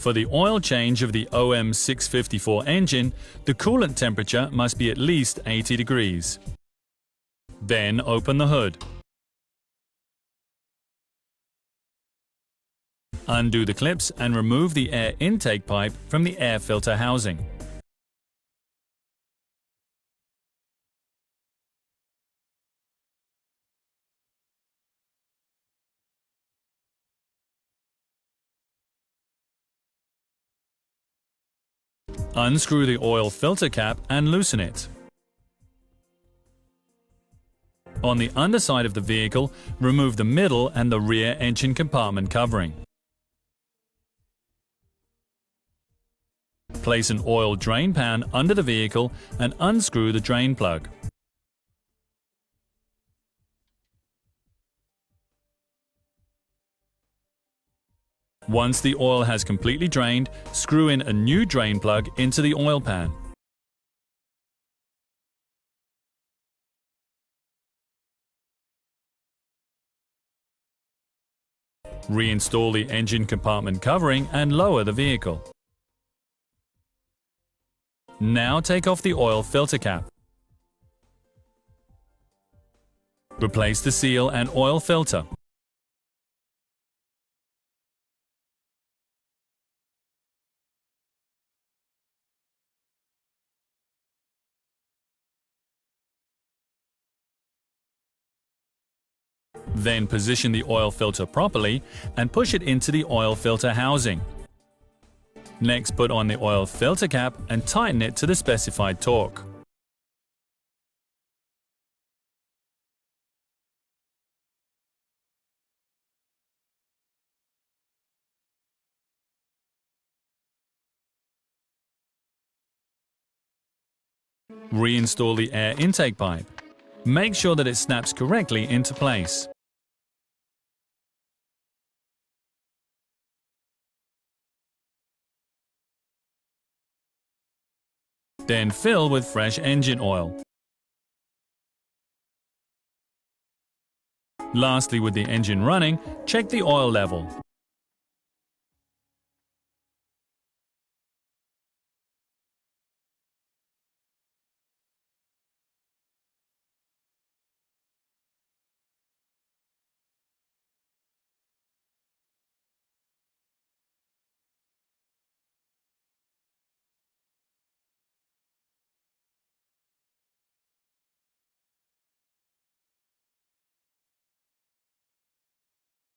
For the oil change of the OM654 engine, the coolant temperature must be at least 80 degrees. Then open the hood. Undo the clips and remove the air intake pipe from the air filter housing. Unscrew the oil filter cap and loosen it. On the underside of the vehicle, remove the middle and the rear engine compartment covering. Place an oil drain pan under the vehicle and unscrew the drain plug. Once the oil has completely drained, screw in a new drain plug into the oil pan. Reinstall the engine compartment covering and lower the vehicle. Now take off the oil filter cap. Replace the seal and oil filter. Then position the oil filter properly and push it into the oil filter housing. Next, put on the oil filter cap and tighten it to the specified torque. Reinstall the air intake pipe. Make sure that it snaps correctly into place. Then fill with fresh engine oil. Lastly, with the engine running, check the oil level.